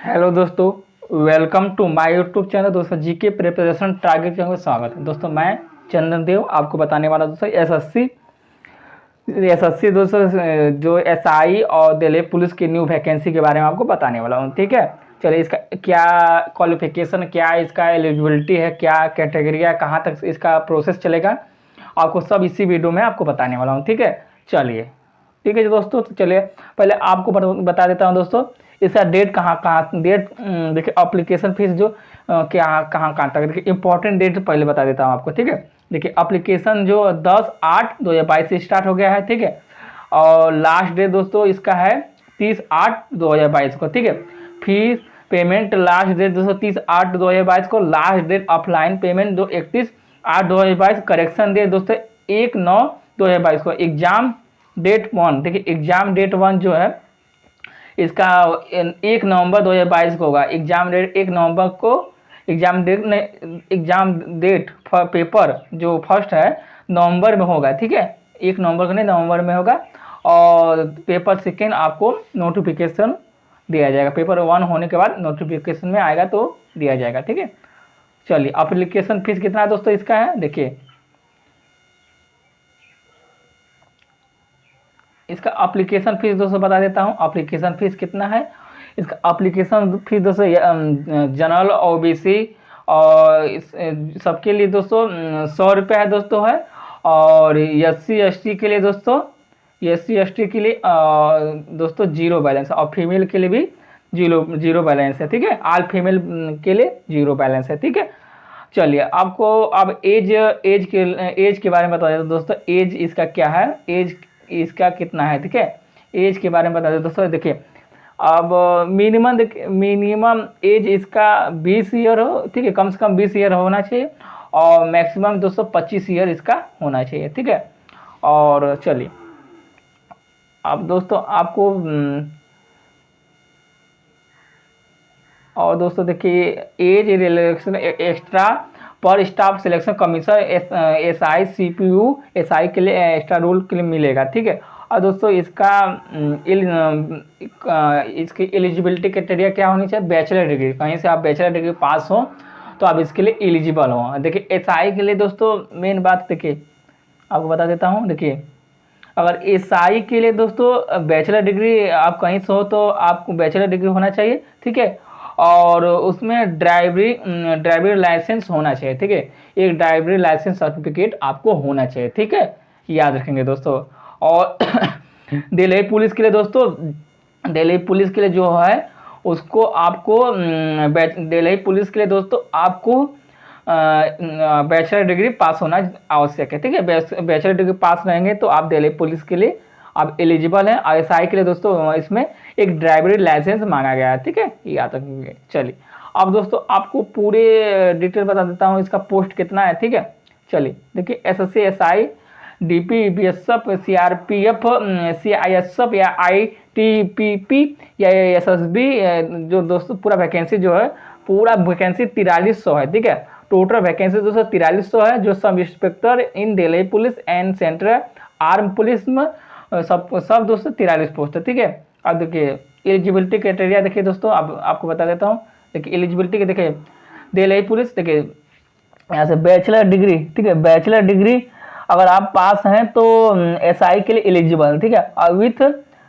Hello दोस्तों, welcome to my YouTube channel. दोस्तों GK preparation target channel में स्वागत है। दोस्तों मैं चंदन देव आपको बताने वाला दोस्तों एसएससी दोस्तों जो एसआई और दिल्ली पुलिस की न्यू वैकेंसी के बारे में आपको बताने वाला हूँ। ठीक है, चलिए इसका क्या क्वालिफिकेशन, क्या इसका एलिजिबिलिटी है, क्या कैटेगरी है, कहाँ तक इसका प्रोसेस चलेगा, आपको सब इसी वीडियो में आपको बताने वाला हूँ। ठीक है, चलिए ठीक है दोस्तों, तो चलिए पहले आपको बता देता हूँ दोस्तों इसका डेट कहाँ डेट। देखिए एप्लीकेशन फीस जो क्या कहाँ तक, देखिए इंपॉर्टेंट डेट पहले बता देता हूँ आपको। ठीक है, देखिए एप्लीकेशन जो 10/8/2022 से स्टार्ट हो गया है। ठीक है, और लास्ट डेट दोस्तों इसका है 30/8/2022 को। ठीक है, फीस पेमेंट लास्ट डेट दोस्तों 30/8/2022 को। लास्ट डेट ऑफलाइन पेमेंट जो 31/8/2022। करेक्शन डेट दोस्तों 1/9/2022 को। एग्जाम डेट 1, देखिए एग्जाम डेट 1 जो है इसका 1 नवंबर 2022 को होगा। एग्जाम डेट 1 नवंबर को। एग्जाम डेट पेपर जो फर्स्ट है नवंबर में होगा। ठीक है, 1 नवंबर को नहीं, नवंबर में होगा। और पेपर सेकेंड आपको नोटिफिकेशन दिया जाएगा। पेपर 1 होने के बाद नोटिफिकेशन में आएगा तो दिया जाएगा। ठीक है, चलिए एप्लीकेशन फीस कितना दोस्तों इसका है, देखिए इसका एप्लीकेशन फीस दोस्तों बता देता हूँ। एप्लीकेशन फीस कितना है इसका। एप्लीकेशन फीस दोस्तों जनरल ओबीसी और सबके लिए दोस्तों 100 रुपये है दोस्तों है। और SC ST के लिए दोस्तों, SC ST के लिए दोस्तों 0 बैलेंस, और फीमेल के लिए भी जीरो बैलेंस है। ठीक है, ऑल फीमेल के लिए 0 बैलेंस है। ठीक है, चलिए आपको अब एज के बारे में बता देता हूँ दोस्तों। एज इसका क्या है, एज इसका कितना है। ठीक है, एज के बारे में बता दें दोस्तों। देखिए अब मिनिमम एज इसका 20 ईयर हो। ठीक है, कम से कम 20 ईयर होना चाहिए, और मैक्सिमम दोस्तों 25 ईयर इसका होना चाहिए। ठीक है, और चलिए अब दोस्तों आपको और दोस्तों देखिए एज रिलैक्सेशन एक्स्ट्रा पर staff selection commission SI CPU SI के लिए एक्स्ट्रा रूल के लिए मिलेगा। ठीक है, और दोस्तों इसका इसकी एलिजिबिलिटी क्राइटेरिया क्या होनी चाहिए, बैचलर डिग्री। कहीं से आप बैचलर डिग्री पास हो तो आप इसके लिए एलिजिबल हो। देखिए SI के लिए दोस्तों मेन बात देखिए आपको बता देता हूँ। देखिए अगर SI के लिए दोस्तों बैचलर डिग्री आप कहीं से हो तो आपको बैचलर डिग्री होना चाहिए। ठीक है, और उसमें ड्राइवरी लाइसेंस होना चाहिए। ठीक है, एक ड्राइवरी लाइसेंस सर्टिफिकेट आपको होना चाहिए। ठीक है, याद रखेंगे दोस्तों। और दिल्ली पुलिस के लिए दोस्तों, दिल्ली पुलिस के लिए जो है उसको आपको दिल्ली पुलिस के लिए दोस्तों आपको बैचलर डिग्री पास होना आवश्यक है। ठीक है, बैचलर डिग्री पास रहेंगे तो आप दिल्ली पुलिस के लिए आप एलिजिबल हैं। SI के लिए दोस्तों इसमें एक ड्राइवरी लाइसेंस मांगा गया है। ठीक है, याद रखेंगे। चलिए अब दोस्तों आपको पूरे डिटेल बता देता हूँ इसका पोस्ट कितना है। ठीक है, चलिए देखिए SSC SI DP BSF CRPF CISF या ITPP या SSB जो दोस्तों पूरा वैकेंसी जो है, पूरा वैकेंसी 4300 है। ठीक है, टोटल वैकेंसी दोस्तों 4300 है। जो sub inspector in Delhi police and central arm police में सब दोस्तों 43 पोस्ट है। ठीक है, अब देखिए एलिजिबिलिटी क्राइटेरिया देखिए दोस्तों, अब आपको बता देता हूँ। देखिए एलिजिबिलिटी के देखिए दिल्ली पुलिस, देखिए यहाँ से बैचलर डिग्री। ठीक है, बैचलर डिग्री अगर आप पास हैं तो SI के लिए एलिजिबल। ठीक है, और विथ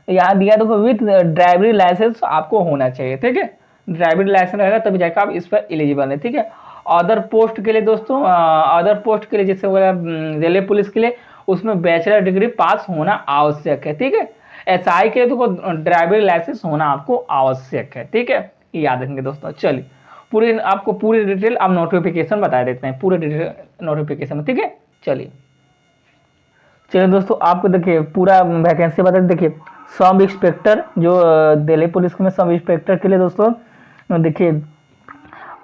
यहाँ दिया देखो विथ ड्राइवरी लाइसेंस आपको होना चाहिए। ठीक है, ड्राइवरी लाइसेंस रहेगा तभी जाकर आप इस पर एलिजिबल है। ठीक है, अदर पोस्ट के लिए दोस्तों, अदर पोस्ट के लिए जैसे दिल्ली पुलिस के लिए उसमें बैचलर डिग्री पास होना आवश्यक है। ठीक है, SI के लिए तो ड्राइवरी लाइसेंस होना आपको आवश्यक है। ठीक है, याद रखेंगे दोस्तों। चलिए पूरी आपको पूरी डिटेल आप नोटिफिकेशन बता देते हैं, पूरे डिटेल नोटिफिकेशन में। ठीक है, चलिए दोस्तों आपको देखिए पूरा वैकेंसी बता देखिए। सब इंस्पेक्टर जो दिल्ली पुलिस में सब इंस्पेक्टर के लिए दोस्तों देखिए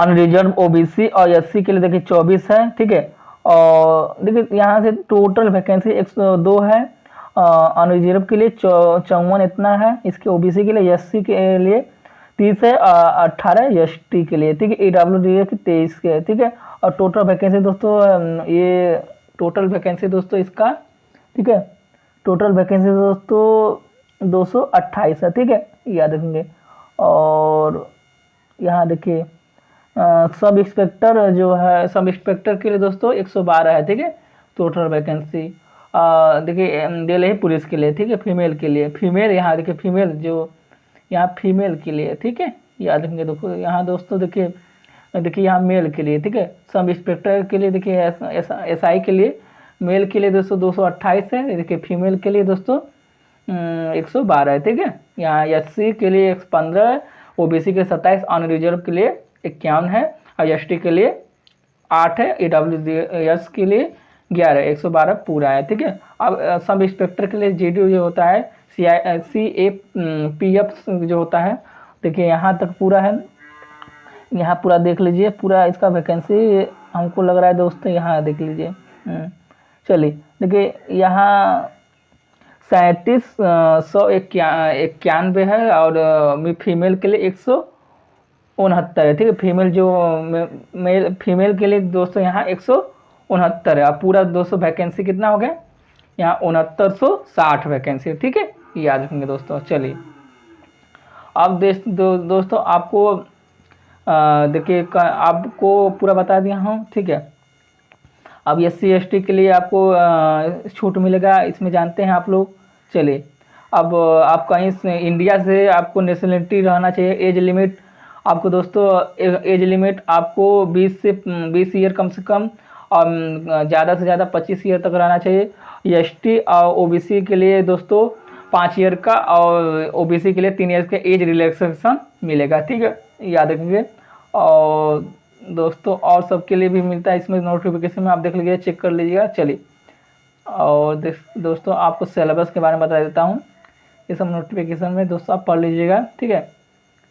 अनरिजर्व OBC और SC के लिए देखिए 24 है। ठीक है, और देखिए यहाँ से टोटल वैकेंसी 102 है। अनरिजर्व के लिए 54 इतना है। इसके OBC के लिए, SC के लिए 30 है, 18 ST के लिए। ठीक है, EWD के 23 के। ठीक है, और टोटल वैकेंसी दोस्तों ये टोटल वैकेंसी दोस्तों इसका, ठीक है, टोटल वैकेंसी दोस्तों 228 है। ठीक है, याद रखेंगे। और यहाँ देखिए सब इंस्पेक्टर जो है, सब इंस्पेक्टर के लिए दोस्तों 112 है, ठीक है, टोटल वैकेंसी। देखिए दिल्ली पुलिस के लिए, ठीक है, फीमेल के लिए, फीमेल यहाँ देखिए फीमेल जो यहाँ फीमेल के लिए, ठीक है, याद रखेंगे। देखो यहाँ दोस्तों देखिए यहाँ मेल के लिए, ठीक है, सब इंस्पेक्टर के लिए देखिए एस आई के लिए मेल के लिए दोस्तों 228 है, देखिए फीमेल के लिए दोस्तों 112 है, ठीक है। यहाँ एस सी के लिए 115 है, ओबीसी के 27, अनरिजर्व के लिए 51 है, और एस टी के लिए 8 है, EWS के लिए 11, 112 पूरा है, ठीक है। अब सब इंस्पेक्टर के लिए जीडी जो होता है CAPF जो होता है, देखिए यहाँ तक पूरा है, यहाँ पूरा देख लीजिए, पूरा इसका वैकेंसी हमको लग रहा है दोस्तों, यहाँ देख लीजिए। चलिए देखिए यहाँ 3791 है, और फीमेल के लिए 169 है, ठीक है। फीमेल जो मेल फीमेल के लिए दोस्तों यहाँ 169 है। अब पूरा दोस्तों वैकेंसी कितना हो गया, यहाँ 6960 वैकेंसी, ठीक है, याद रखेंगे दोस्तों। चलिए अब दोस्तों आपको देखिए आपको पूरा बता दिया हूँ, ठीक है। अब SC ST के लिए आपको छूट मिलेगा, इसमें जानते हैं आप लोग। चलिए अब आप कहीं इंडिया से आपको नेशनलिटी रहना चाहिए। एज लिमिट आपको दोस्तों एज लिमिट आपको 20 ईयर कम से कम, और ज़्यादा से ज़्यादा 25 ईयर तक रहना चाहिए। ST और OBC के लिए दोस्तों 5 ईयर का, और OBC के लिए 3 ईयर का एज रिलैक्सेशन मिलेगा, ठीक है, याद रखेंगे। और दोस्तों और सबके लिए भी मिलता है, इसमें नोटिफिकेशन में आप देख लीजिए, चेक कर लीजिएगा। चलिए और दोस्तों आपको सिलेबस के बारे में बता देता हूँ, ये सब नोटिफिकेशन में दोस्तों आप पढ़ लीजिएगा, ठीक है।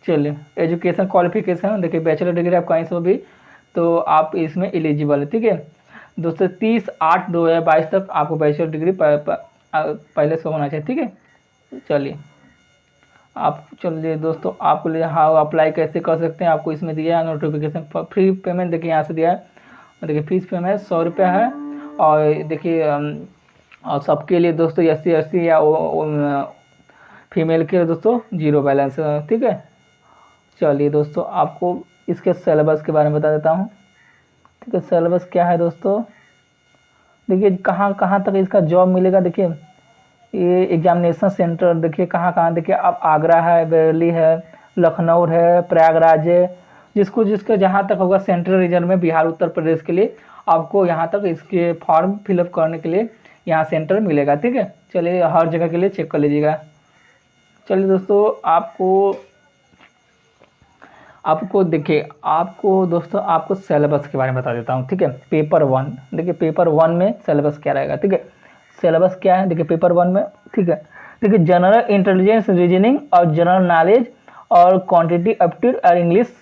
चलिए एजुकेशन क्वालिफिकेशन देखिए, बैचलर डिग्री आप कहीं से भी तो आप इसमें एलिजिबल है, ठीक है दोस्तों। 30/8/2022 तक आपको बैचलर डिग्री पहले से होना चाहिए, ठीक है। चलिए दोस्तों आपको लिए हाँ अप्लाई कैसे कर सकते हैं, आपको इसमें दिया है नोटिफिकेशन। फ्री पेमेंट देखिए यहाँ से दिया है, देखिए फीस पेमेंट 100 रुपया है। और देखिए और सबके लिए दोस्तों SC ST या फीमेल के दोस्तों 0 बैलेंस, ठीक है। चलिए दोस्तों आपको इसके सिलेबस के बारे में बता देता हूँ, ठीक है। सिलेबस क्या है दोस्तों, देखिए कहाँ तक इसका जॉब मिलेगा। देखिए ये एग्जामिनेशन सेंटर देखिए कहाँ देखिए, अब आगरा है, बरेली है, लखनऊ है, प्रयागराज है, जिसका जहाँ तक होगा सेंट्रल रीजन में बिहार उत्तर प्रदेश के लिए आपको यहाँ तक इसके फॉर्म फिलअप करने के लिए यहाँ सेंटर मिलेगा, ठीक है। चलिए हर जगह के लिए चेक कर लीजिएगा। चलिए दोस्तों आपको देखिए दोस्तों आपको सिलेबस के बारे में बता देता हूँ, ठीक है। पेपर 1 देखिए, पेपर 1 में सिलेबस क्या रहेगा, ठीक है। सिलेबस क्या है देखिए पेपर 1 में, ठीक है। देखिए जनरल इंटेलिजेंस, रीजनिंग और जनरल नॉलेज और क्वांटिटी एप्टीट्यूड और इंग्लिश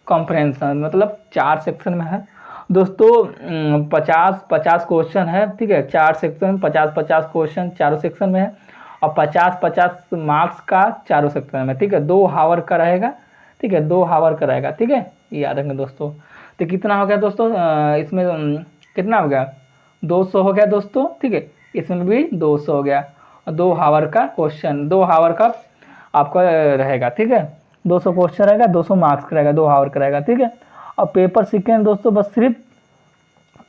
कॉम्प्रहेंशन, मतलब 4 सेक्शन में है दोस्तों। 50 क्वेश्चन है, ठीक है, 4 सेक्शन, 50 क्वेश्चन चारों सेक्शन में है, और 50 मार्क्स का चारों सेक्शन में, ठीक है। 2 हावर का रहेगा, ठीक है, 2 हावर का रहेगा, ठीक है, याद रखेंगे दोस्तों। तो कितना हो गया दोस्तों, इसमें कितना हो गया, 200 हो गया दोस्तों, ठीक है, इसमें भी 200 हो गया। 2 हावर का क्वेश्चन, 2 हावर का आपका रहेगा, ठीक है। 200 क्वेश्चन रहेगा, 200 मार्क्स का रहेगा, 2 हावर का रहेगा, ठीक है। और पेपर सेकेंड दोस्तों बस सिर्फ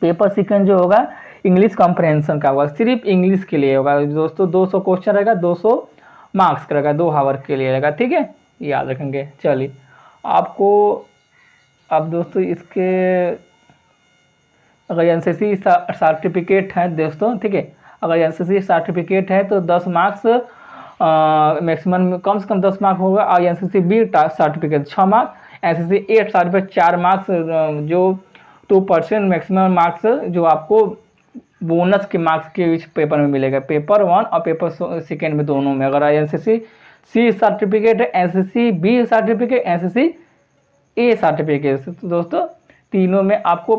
पेपर सेकेंड जो होगा इंग्लिश कॉम्प्रहेंशन का होगा, सिर्फ इंग्लिश के लिए होगा दोस्तों। 200 क्वेश्चन रहेगा, 200 मार्क्स का रहेगा, 2 हावर के लिए रहेगा, ठीक है, याद रखेंगे। चलिए आपको अब दोस्तों इसके अगर NCC सर्टिफिकेट है दोस्तों, ठीक है, अगर NCC सर्टिफिकेट है तो 10 मार्क्स मैक्सिमम, कम से कम 10 मार्क होगा। और NCC B certificate 6 marks, NCC A certificate 4 marks, जो 2% मैक्सिमम मार्क्स जो आपको बोनस के मार्क्स के इस पेपर में मिलेगा, पेपर 1 और पेपर सेकेंड में दोनों में। अगर NCC C सर्टिफिकेट है, NCC B certificate, NCC A certificate, तो दोस्तों तीनों में आपको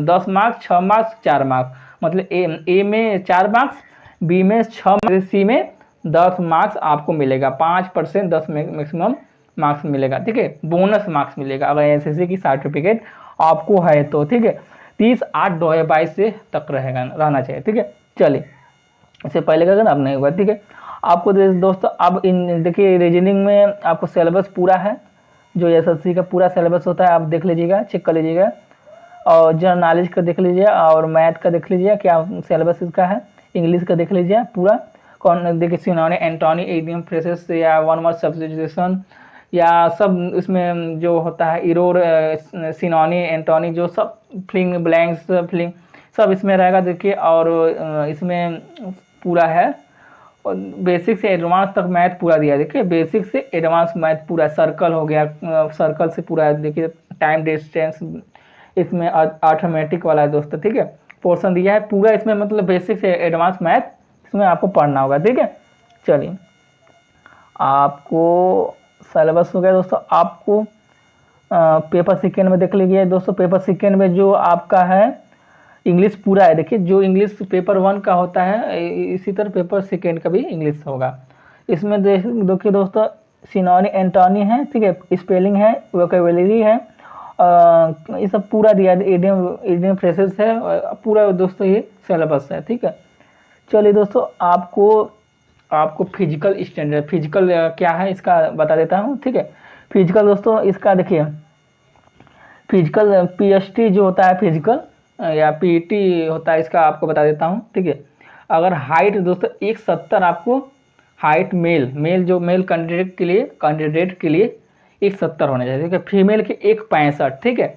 10 मार्क्स, 6 मार्क्स, 4 मार्क्स, मतलब ए में 4 मार्क्स, बी में 6 मार्क्स, सी में 10 मार्क्स आपको मिलेगा। 5% 10 मैक्सिमम मार्क्स मिलेगा, ठीक है, बोनस मार्क्स मिलेगा अगर NCC की सर्टिफिकेट आपको है तो, ठीक है। 30/8/2022 से तक रहना चाहिए, ठीक है। चलिए इससे पहले का अब नहीं हुआ, ठीक है। आपको दोस्तों अब इन देखिए रीजनिंग में आपको सिलेबस पूरा है, जो एसएससी का पूरा सिलेबस होता है आप देख लीजिएगा, चेक कर लीजिएगा। और जनरल नॉलेज का देख लीजिए और मैथ का देख लीजिए क्या सिलेबस इसका है। इंग्लिश का देख लीजिए पूरा, कौन देखिए सिनोनी, एंटोनी, इडियम, फ्रेजेस या वन वर्ड सब्स्टिट्यूशन या सब इसमें जो होता है इरोर, सिनोनी, एंटोनी, जो सब फिलिंग ब्लैंक्स, फिलिंग सब इसमें रहेगा देखिए। और इसमें पूरा है और बेसिक से एडवांस तक मैथ पूरा दिया है देखिए, बेसिक से एडवांस मैथ पूरा। सर्कल हो गया, सर्कल से पूरा देखिए, टाइम डिस्टेंस इसमें अर्थमेटिक वाला है दोस्तों, ठीक है। पोर्शन दिया है पूरा इसमें, मतलब बेसिक से एडवांस मैथ इसमें आपको पढ़ना होगा, ठीक है। चलिए आपको सिलेबस हो गया दोस्तों। आपको पेपर सेकेंड में देख लीजिए दोस्तों। पेपर सेकेंड में जो आपका है इंग्लिश पूरा है देखिए, जो इंग्लिश पेपर 1 का होता है इसी तरह पेपर सेकेंड का भी इंग्लिश होगा। इसमें देखिए दोस्तों, सिनोनी, एंटोनी है, ठीक है, स्पेलिंग है, वोकैबुलरी है, ये सब पूरा दिया है, इडियम फ्रेजेस है, पूरा दोस्तों ये सिलेबस है, ठीक है। चलिए दोस्तों आपको फिजिकल स्टैंडर्ड, फिजिकल क्या है इसका बता देता हूँ, ठीक है। फिजिकल दोस्तों इसका देखिए, फिजिकल पीएसटी जो होता है फिजिकल या पीटी होता है, इसका आपको बता देता हूँ, ठीक है। अगर हाइट दोस्तों 170 आपको हाइट मेल जो मेल कैंडिडेट के लिए 170 होना चाहिए, ठीक है। फीमेल के 165, ठीक है।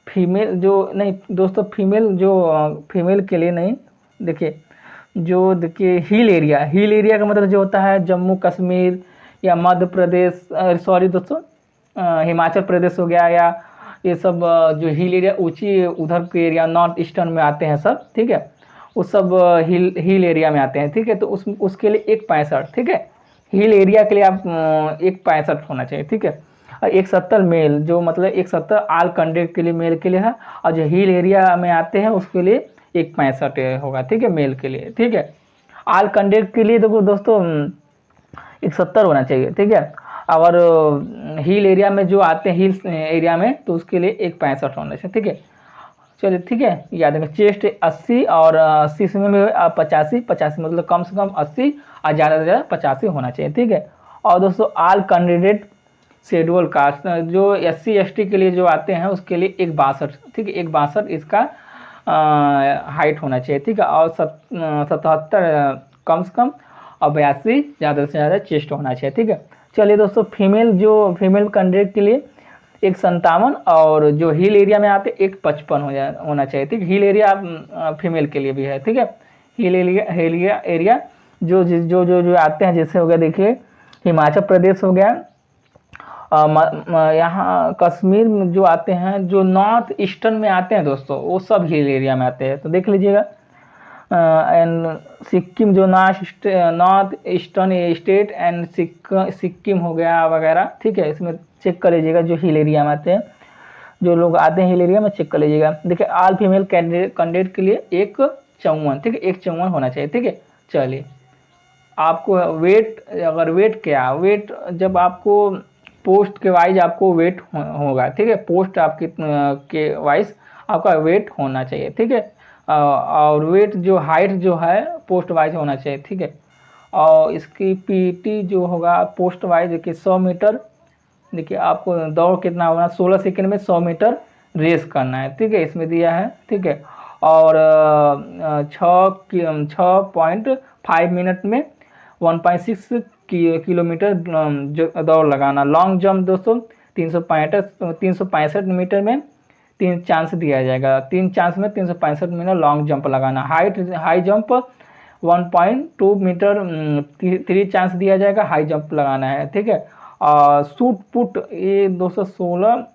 फीमेल जो नहीं दोस्तों, फीमेल के लिए नहीं, देखिए जो देखिए हिल एरिया का मतलब जो होता है जम्मू कश्मीर या मध्य प्रदेश, सॉरी दोस्तों, हिमाचल प्रदेश हो गया, या ये सब जो हिल एरिया ऊंची उधर के एरिया नॉर्थ ईस्टर्न में आते हैं सब, ठीक है। उस सब हिल एरिया में आते हैं, ठीक है। तो उसके लिए 165, ठीक है। हिल एरिया के लिए आप 165 होना चाहिए, ठीक है। और 170 मेल, जो मतलब 170 आल कैंडिडेट के लिए मेल के लिए है, और जो हिल एरिया में आते हैं उसके लिए 165 होगा, ठीक है, मेल के लिए, ठीक है। आल कैंडिडेट के लिए देखो दोस्तों 170 होना चाहिए, ठीक है। और हिल एरिया में जो आते हैं हिल एरिया में, तो उसके लिए 165 होना चाहिए, ठीक है। चलिए ठीक है, याद रखें। चेस्ट 80 और 80 में 85 मतलब कम से कम 80 और ज़्यादा से ज़्यादा 85 होना चाहिए, ठीक है। और दोस्तों आल कैंडिडेट शेड्यूल कास्ट जो SC ST के लिए जो आते हैं उसके लिए 162, ठीक है, 162 इसका हाइट होना चाहिए, ठीक है। और 77 कम से कम और 82 ज़्यादा से ज़्यादा चेस्ट होना चाहिए, ठीक है। चलिए दोस्तों फीमेल कैंडिडेट के लिए 157 और जो हिल एरिया में आते 155 होना चाहिए, ठीक। हिल एरिया फीमेल के लिए भी है, ठीक है। हिल एरिया जो आते हैं, जैसे हो गया देखिए हिमाचल प्रदेश हो गया, यहाँ कश्मीर में जो आते हैं, जो नॉर्थ ईस्टर्न में आते हैं दोस्तों, वो सब हिल एरिया में आते हैं, तो देख लीजिएगा। एंड सिक्किम जो north eastern state and Sikkim हो गया वगैरह, ठीक है। इसमें चेक कर लीजिएगा जो हिल एरिया में आते हैं, जो लोग आते हैं हिल एरिया में, चेक कर लीजिएगा। देखिए आल फीमेल कैंडिडेट के लिए 154, ठीक है, 154 होना चाहिए, ठीक है। चलिए आपको वेट जब आपको पोस्ट के वाइज आपको वेट होगा, ठीक है। पोस्ट आपकी के वाइज आपका वेट होना चाहिए, ठीक है। और वेट जो हाइट जो है पोस्ट वाइज होना चाहिए, ठीक है। और इसकी पीटी जो होगा पोस्ट वाइज, देखिए 100 मीटर, देखिए आपको दौड़ कितना होना, 16 सेकंड में 100 मीटर रेस करना है, ठीक है, इसमें दिया है, ठीक है। और 6.5 मिनट में 1.6 किलोमीटर दौड़ लगाना। लॉन्ग जंप दोस्तों 365 मीटर में 3 चांस दिया जाएगा, 3 चांस में 365 मीटर लॉन्ग जंप लगाना। हाई जंप 1.2 मीटर 3 चांस दिया जाएगा, हाई जंप लगाना है, ठीक है। और शूट पुट ये 216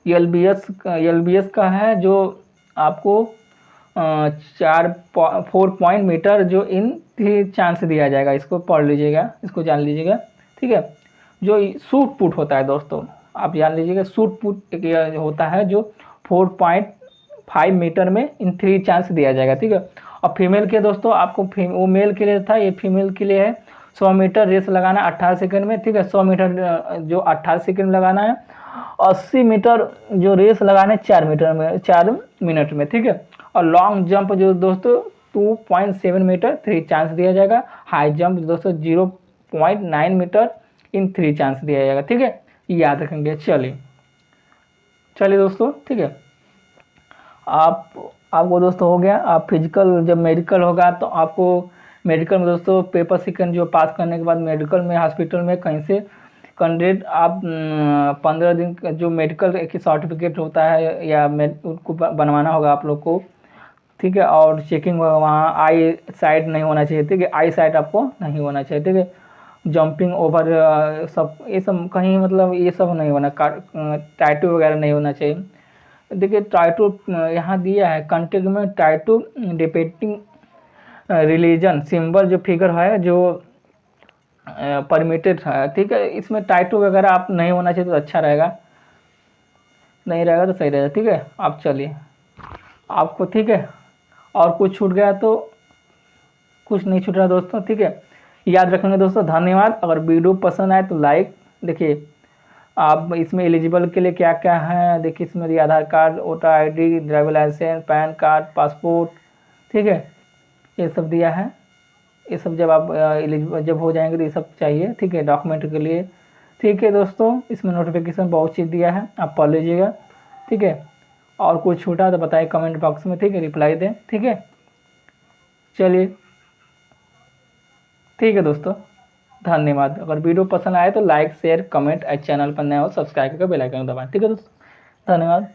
LBS का है, जो आपको 4 पॉइंट मीटर जो इन 3 चांस दिया जाएगा, इसको पढ़ लीजिएगा, इसको जान लीजिएगा, ठीक है। जो शूट पुट होता है दोस्तों, आप जान लीजिएगा, शूट पुट एक होता है जो 4.5 मीटर में इन 3 चांस दिया जाएगा, ठीक है। और फीमेल के दोस्तों आपको वो मेल के लिए था, ये फीमेल के लिए है 100 मीटर रेस लगाना 18 सेकंड में, ठीक है। 100 मीटर जो 18 सेकंड लगाना है, 80 मीटर जो रेस लगाना है 4 मिनट में, ठीक है। और लॉन्ग जंप जो दोस्तों 2.7 मीटर 3 चांस दिया जाएगा, हाई जंप दोस्तों 0.9 मीटर इन 3 चांस दिया जाएगा, ठीक है। याद रखेंगे। चलिए चलिए दोस्तों, ठीक है। आपको दोस्तों हो गया। आप फिजिकल जब मेडिकल होगा तो आपको मेडिकल में दोस्तों पेपर सेकंड जो पास करने के बाद मेडिकल में हॉस्पिटल में कहीं से कैंडिडेट आप 15 दिन का जो मेडिकल एक सर्टिफिकेट होता है या उसको बनवाना होगा आप लोग को, ठीक है। और चेकिंग वहाँ आई साइड नहीं होना चाहिए, ठीक है। आई साइड आपको नहीं होना चाहिए, ठीक है। जंपिंग ओवर सब ये सब कहीं मतलब ये सब नहीं होना, टाइटू वगैरह नहीं होना चाहिए। देखिए टाइटू यहाँ दिया है कंटेक्ट में, टाइटू डिपेक्टिंग रिलीजन सिंबल जो फिगर है जो परमिटेड है, ठीक है। इसमें टाइटू वगैरह आप नहीं होना चाहिए तो अच्छा रहेगा, नहीं रहेगा तो सही रहेगा, ठीक है। आप चलिए आपको, ठीक है। और कुछ छूट गया तो कुछ नहीं छूट रहा दोस्तों, ठीक है। याद रखेंगे दोस्तों। धन्यवाद। अगर वीडियो पसंद आए तो लाइक, देखिए आप इसमें एलिजिबल के लिए क्या क्या है, देखिए इसमें दिया Aadhaar card, voter ID, driver licence, PAN card, passport, ठीक है। ये सब दिया है। ये सब जब आप एलिजिबल जब हो जाएंगे तो ये सब चाहिए, ठीक है, डॉक्यूमेंट के लिए, ठीक है दोस्तों। इसमें नोटिफिकेशन बहुत चीज़ दिया है, आप पढ़ लीजिएगा, ठीक है। और कुछ छूटा तो बताइए कमेंट बॉक्स में, ठीक है, रिप्लाई दें, ठीक है। चलिए ठीक है दोस्तों, धन्यवाद। अगर वीडियो पसंद आए तो लाइक शेयर कमेंट, चैनल पर नए हो सब्सक्राइब करके बेल आइकन दबाएं, ठीक है दोस्तों, धन्यवाद।